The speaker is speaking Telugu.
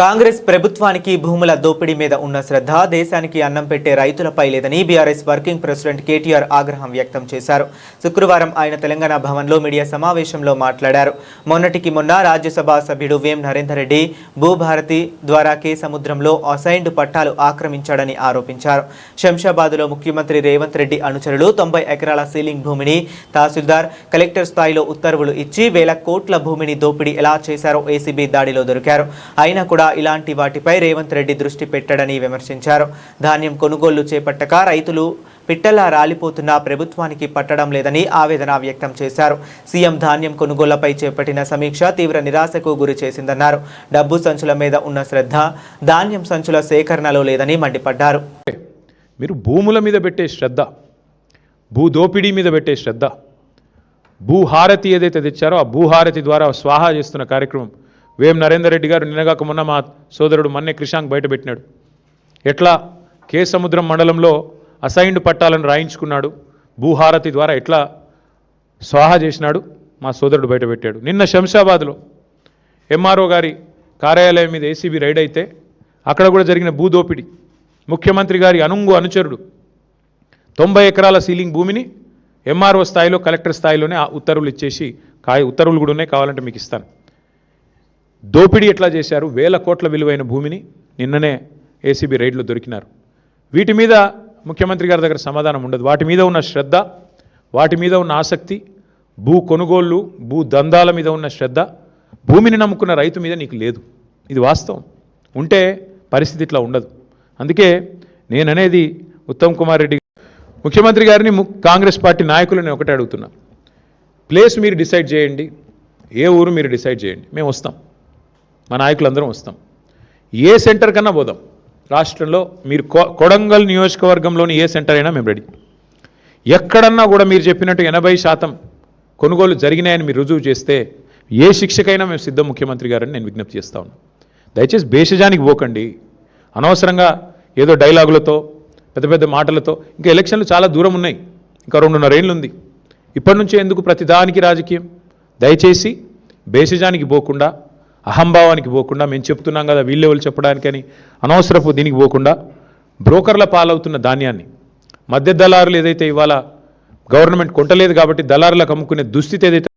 కాంగ్రెస్ ప్రభుత్వానికి భూముల దోపిడీ మీద ఉన్న శ్రద్ధ దేశానికి అన్నం పెట్టే రైతులపై లేదని బీఆర్ఎస్ వర్కింగ్ ప్రెసిడెంట్ కేటీఆర్ ఆగ్రహం వ్యక్తం చేశారు. శుక్రవారం ఆయన తెలంగాణ భవన్లో మీడియా సమావేశంలో మాట్లాడారు. మొన్నటికి మొన్న రాజ్యసభ సభ్యుడు వేం నరేందర్ రెడ్డి భూభారతి ద్వారా కే సముద్రంలో అసైన్డ్ పట్టాలు ఆక్రమించాడని ఆరోపించారు. శంషాబాద్లో ముఖ్యమంత్రి రేవంత్ రెడ్డి అనుచరులు 90 ఎకరాల సీలింగ్ భూమిని తహసీల్దార్, కలెక్టర్ స్థాయిలో ఉత్తర్వులు ఇచ్చి వేల కోట్ల భూమిని దోపిడీ ఎలా చేశారో ఏసీబీ దాడిలో దొరికారు. అయినా కూడా ఇలాంటి వాటిపై రేవంత్ రెడ్డి దృష్టి పెట్టడని విమర్శించారు. ధాన్యం కొనుగోళ్లు చేపట్టక రైతులు పిట్టలా రాలిపోతున్నా ప్రభుత్వానికి పట్టడం లేదని ఆవేదన వ్యక్తం చేశారు. సీఎం ధాన్యం కొనుగోళ్లపై చేపట్టిన సమీక్ష తీవ్ర నిరాశకు గురి చేసిందన్నారు. డబ్బు సంచుల మీద ఉన్న శ్రద్ధ ధాన్యం సంచుల సేకరణలో లేదని మండిపడ్డారు. మీరు భూముల మీద పెట్టే శ్రద్ధ, భూ దోపిడీ మీద పెట్టే శ్రద్ధ, భూహారతి ఏదైతే తెచ్చారో ఆ భూహారతి ద్వారా స్వాహా చేస్తున్న కార్యక్రమం వేం నరేందర్ రెడ్డి గారు నిన్నగాక మొన్న మా సోదరుడు మన్నే క్రిషాంక్ బయటపెట్టినాడు. ఎట్లా కే సముద్రం మండలంలో అసైన్డ్ పట్టాలను రాయించుకున్నాడు, భూహారతి ద్వారా ఎట్లా స్వాహా చేసినాడు మా సోదరుడు బయటపెట్టాడు. నిన్న శంషాబాద్లో ఎంఆర్ఓ గారి కార్యాలయం మీద ఏసీబీ రైడ్ అయితే అక్కడ కూడా జరిగిన భూదోపిడి. ముఖ్యమంత్రి గారి అనుచరుడు 90 ఎకరాల సీలింగ్ భూమిని ఎంఆర్ఓ స్థాయిలో, కలెక్టర్ స్థాయిలోనే ఉత్తర్వులు ఇచ్చేసి ఉత్తర్వులు కూడా ఉన్నాయి, కావాలంటే మీకు ఇస్తాను. దోపిడీ ఎట్లా చేశారు? వేల కోట్ల విలువైన భూమిని నిన్ననే ఏసీబీ రైడ్లో దొరికినారు. వీటి మీద ముఖ్యమంత్రి గారి దగ్గర సమాధానం ఉండదు. వాటి మీద ఉన్న శ్రద్ధ, వాటి మీద ఉన్న ఆసక్తి, భూ కొనుగోళ్ళు, భూ దందాల మీద ఉన్న శ్రద్ధ భూమిని నమ్ముకున్న రైతు మీద నీకు లేదు. ఇది వాస్తవం. ఉంటే పరిస్థితి ఇట్లా ఉండదు. అందుకే నేననేది ఉత్తమ్ కుమార్ రెడ్డి ముఖ్యమంత్రి గారిని, కాంగ్రెస్ పార్టీ నాయకులని ఒకటే అడుగుతున్నా. ప్లేస్ మీరు డిసైడ్ చేయండి, ఏ ఊరు మీరు డిసైడ్ చేయండి, మేము వస్తాం, మా నాయకులందరం వస్తాం. ఏ సెంటర్ కన్నా పోదాం రాష్ట్రంలో. మీరు కొడంగల్ నియోజకవర్గంలోని ఏ సెంటర్ అయినా మేము రెడీ. ఎక్కడన్నా కూడా మీరు చెప్పినట్టు 80% కొనుగోలు జరిగినాయని మీరు రుజువు చేస్తే ఏ శిక్షకైనా మేము సిద్ధం ముఖ్యమంత్రి గారని నేను విజ్ఞప్తి చేస్తా ఉన్నాను. దయచేసి భేషజానికి పోకండి. అనవసరంగా ఏదో డైలాగులతో, పెద్ద పెద్ద మాటలతో. ఇంకా ఎలక్షన్లు చాలా దూరం ఉన్నాయి, ఇంకా 2.5 ఏళ్ళు ఉంది. ఇప్పటి నుంచే ఎందుకు ప్రతిదానికి రాజకీయం? దయచేసి భేషజానికి పోకుండా, అహంభావానికి పోకుండా, మేము చెప్తున్నాం కదా వీళ్ళెవరు చెప్పడానికని అనవసరపు దీనికి పోకుండా, బ్రోకర్ల పాలవుతున్న ధాన్యాన్ని, మధ్య దళారులు ఏదైతే ఇవాళ గవర్నమెంట్ కొంటలేదు కాబట్టి దళారులకు అమ్ముకునే దుస్థితి ఏదైతే